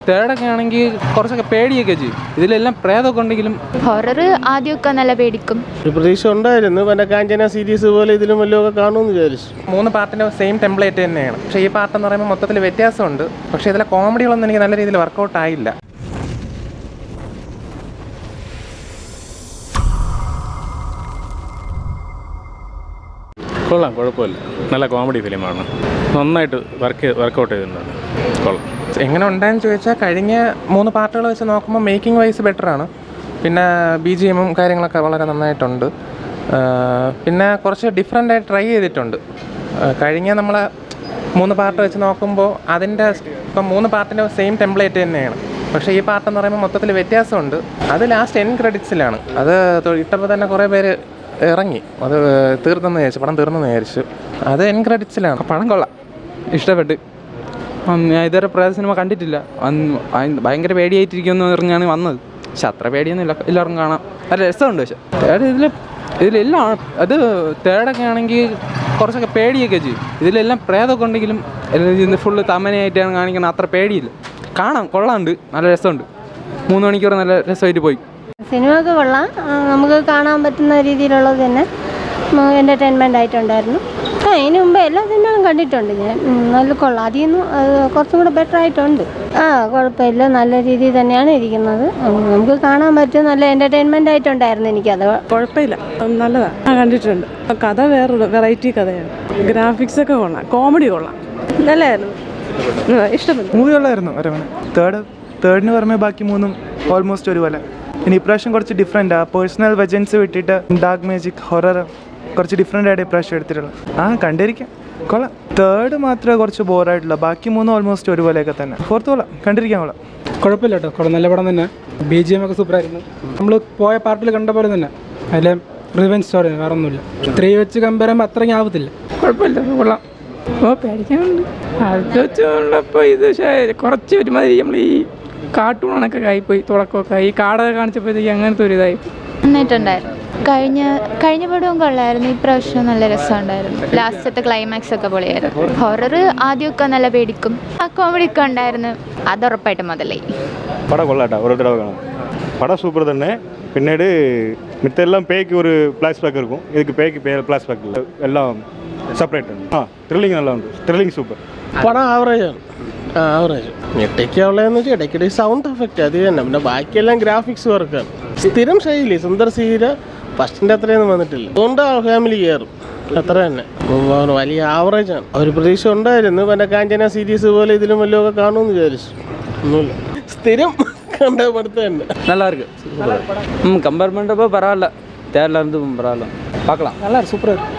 തേർഡൊക്കെ ആണെങ്കിൽ കുറച്ചൊക്കെ പേടിയൊക്കെ ചെയ്യും. ഇതിലെല്ലാം പ്രേതമൊക്കെ ഉണ്ടെങ്കിലും ഹൊറർ ആദ്യമൊക്കെ നല്ല പേടിക്കും. ഒരു പ്രതീക്ഷ ഉണ്ടായിരുന്നു, പിന്നെ കാഞ്ചന സീരീസ് പോലെ ഇതിലും വല്ലതുമൊക്കെ കാണുമെന്ന് വിചാരിച്ചു. 3 പാർട്ടിൻ്റെ സെയിം ടെംപ്ലേറ്റ് തന്നെയാണ്. പക്ഷേ ഈ പാർട്ട് എന്ന് പറയുമ്പോൾ മൊത്തത്തിൽ വ്യത്യാസമുണ്ട്. പക്ഷേ ഇതിലെ കോമഡികളൊന്നും എനിക്ക് നല്ല രീതിയിൽ വർക്കൗട്ട് ആയില്ല. കൊള്ളാം, കുഴപ്പമില്ല. നല്ല കോമഡി ഫിലിമാണ്. നന്നായിട്ട് വർക്കൗട്ട് ചെയ്തിട്ടുണ്ട്. കൊള്ളാം. എങ്ങനെ ഉണ്ടായെന്ന് ചോദിച്ചാൽ കഴിഞ്ഞ 3 പാർട്ടുകൾ വെച്ച് നോക്കുമ്പോൾ മേക്കിംഗ് വൈസ് ബെറ്ററാണ്. പിന്നെ BGM കാര്യങ്ങളൊക്കെ വളരെ നന്നായിട്ടുണ്ട്. പിന്നെ കുറച്ച് ഡിഫറെൻ്റായിട്ട് ട്രൈ ചെയ്തിട്ടുണ്ട്. കഴിഞ്ഞ നമ്മളെ 3 പാർട്ട് വെച്ച് നോക്കുമ്പോൾ അതിൻ്റെ ഇപ്പം 3 പാർട്ടിൻ്റെ സെയിം ടെംപ്ലേറ്റ് തന്നെയാണ്. പക്ഷേ ഈ പാർട്ട് എന്ന് പറയുമ്പോൾ മൊത്തത്തിൽ വ്യത്യാസമുണ്ട്. അത് ലാസ്റ്റ് എൻഡ് ക്രെഡിറ്റ്സിലാണ്. അത് ഇട്ടപ്പോൾ തന്നെ കുറേ പേര് ഇറങ്ങി. അത് തീർന്നെന്ന് വിചാരിച്ചു, പടം തീർന്നെന്ന് വിചാരിച്ചു. അത് എൻഡ് ക്രെഡിറ്റ്സിലാണ്. പടം കൊള്ളാം, ഇഷ്ടപ്പെട്ട്. ഞാൻ ഇതുവരെ പ്രേത സിനിമ കണ്ടിട്ടില്ല. ഭയങ്കര പേടിയായിട്ടിരിക്കുമെന്ന് പറഞ്ഞാണ് വന്നത്. പക്ഷെ അത്ര പേടിയൊന്നുമില്ല, എല്ലാവർക്കും കാണാം. നല്ല രസമുണ്ട്. പക്ഷേ ഇതിലെല്ലാം അത് തേർഡൊക്കെ ആണെങ്കിൽ കുറച്ചൊക്കെ പേടിയൊക്കെ ചെയ്യും. ഇതിലെല്ലാം പ്രേതമൊക്കെ ഉണ്ടെങ്കിലും ഫുള്ള് തമനയായിട്ടാണ് കാണിക്കുന്നത്. അത്ര പേടിയില്ല, കാണാം, കൊള്ളാമുണ്ട്, നല്ല രസമുണ്ട്. 3 മണിക്കൂർ നല്ല രസമായിട്ട് പോയി. സിനിമയൊക്കെ കൊള്ളാം, നമുക്ക് കാണാൻ പറ്റുന്ന രീതിയിലുള്ളത് തന്നെ എൻ്റർടൈൻമെൻ്റ് ആയിട്ടുണ്ടായിരുന്നു. അതിന് മുമ്പ് എല്ലാ സിനിമകളും കണ്ടിട്ടുണ്ട് ഞാൻ. നല്ല കൊള്ളാം, അതിൽ നിന്ന് കുറച്ചും കൂടെ ബെറ്റർ ആയിട്ടുണ്ട്. കുഴപ്പമില്ല, നല്ല രീതിയിൽ തന്നെയാണ് ഇരിക്കുന്നത്. നമുക്ക് കാണാൻ പറ്റും, നല്ല എൻ്റർടൈൻമെൻ്റ് ആയിട്ടുണ്ടായിരുന്നു. എനിക്കത് കുഴപ്പമില്ല, നല്ലതാണ്, കണ്ടിട്ടുണ്ട്. കഥ വേറൊരു വെറൈറ്റി കഥയാണ്. ഗ്രാഫിക്സൊക്കെ കൊള്ളാം, കോമഡി കൊള്ളാം, നല്ലതായിരുന്നു, ഇഷ്ടപ്പെട്ടു. മൂവി ഉള്ളായിരുന്നു. തേർഡിന് പുറമെ ബാക്കി 3 ഓൾമോസ്റ്റ് ഒരുപോലെ. ഇനി ഇപ്രാവശ്യം കുറച്ച് ഡിഫറെൻ്റ് പേഴ്സണൽ വെജൻസ് വിട്ടിട്ട് ഡാർക്ക് മാജിക് ഹൊറർ കുറച്ച് ഡിഫറെൻ്റ് ആയിട്ട് ഇപ്രാവശ്യം എടുത്തിട്ടുള്ളത്. കണ്ടിരിക്കാം, കൊള്ളാം. തേർഡ് മാത്രമേ കുറച്ച് ബോറായിട്ടുള്ളൂ, ബാക്കി 3 ഓൾമോസ്റ്റ് ഒരുപോലെയൊക്കെ തന്നെ. ഫോർത്ത് കൊള്ളാം, കണ്ടിരിക്കാൻ കൊള്ളാം. കുഴപ്പമില്ല കേട്ടോ, നല്ല പടം തന്നെ. BGM ഒക്കെ സൂപ്പറായിരുന്നു. നമ്മൾ പോയ പാർട്ടിൽ കണ്ട പോലെ തന്നെ. അതിലെ റിവെഞ്ച് സ്റ്റോറി വേറെ ഒന്നുമില്ല. 3 വെച്ച് കമ്പയർ ചെയ്യുമ്പോൾ അത്രയും ആവത്തില്ല. കുഴപ്പമില്ല, കൊള്ളാം. പേടിക്കാനുണ്ട്. അത് വെച്ചുള്ളപ്പോൾ ഇത് കുറച്ച് ഒരുമാതിരി നമ്മൾ ഈ കാർട്ടൂണൊക്കെ ആയിപ്പോയി. തുടക്കമൊക്കെ ഈ കാടൊക്കെ കാണിച്ചപ്പോഴത്തേക്ക് അങ്ങനത്തെ ഒരു ഇതായി നന്നായിട്ടുണ്ടായിരുന്നു. കഴിഞ്ഞ പടവും കൊള്ളായിരുന്നു. ഇപ്രാവശ്യം നല്ല രസമുണ്ടായിരുന്നു. ലാസ്റ്റത്തെ ക്ലൈമാക്സ് ഒക്കെ പൊളിയായിരുന്നു. ഹൊറർ ആദ്യമൊക്കെ നല്ല പേടിക്കും. കോമഡി ഒക്കെ ഉണ്ടായിരുന്നു. അത് ഉറപ്പായിട്ട് മുതലായി. പടം കൊള്ളാട്ടാ, ഒരു தடவை കാണാം. படம் சூப்பர் தானே. பின்னாடி மித்தெல்லாம் பேய்க்கு ஒரு ஃப்ளாஷ்பேக் இருக்கும், இதுக்கு பேய்க்கு ஃப்ளாஷ்பேக் இல்லை, எல்லாம் செப்பரேட். த்ரில்லிங் நல்லா ഉണ്ട്, ത്രില്ലിംഗ് സൂപ്പർ. പടം ആവറേജാണ്, ആവറേജ്. ഞെട്ടിക്കുള്ളതെന്ന് വെച്ചാൽ ഇടയ്ക്കിടെ സൗണ്ട് എഫക്റ്റ് അത് തന്നെ. പിന്നെ ബാക്കിയെല്ലാം ഗ്രാഫിക്സ് വർക്കാണ്. സ്ഥിരം ശൈലി സുന്ദർ സീര ഫസ്റ്റിൻ്റെ അത്രയൊന്നും വന്നിട്ടില്ല. അതുകൊണ്ട് ഫാമിലി കയറും, അത്ര തന്നെ. വലിയ ആവറേജാണ്. ഒരു പ്രതീക്ഷ ഉണ്ടായിരുന്നു, പിന്നെ കാഞ്ചന സീരീസ് പോലെ ഇതിലും വല്ലതുമൊക്കെ കാണുമെന്ന് വിചാരിച്ചു. ഒന്നുമില്ല, സ്ഥിരം കണ്ട പടത്ത് തന്നെ. நல்லா இருக்கு, கம்பேர் பண்ணுறப்போ பரவாயில்ல. தேர்டில் இருந்து பரவாயில்ல, பார்க்கலாம். நல்லா சூப்பராக இருக்கு.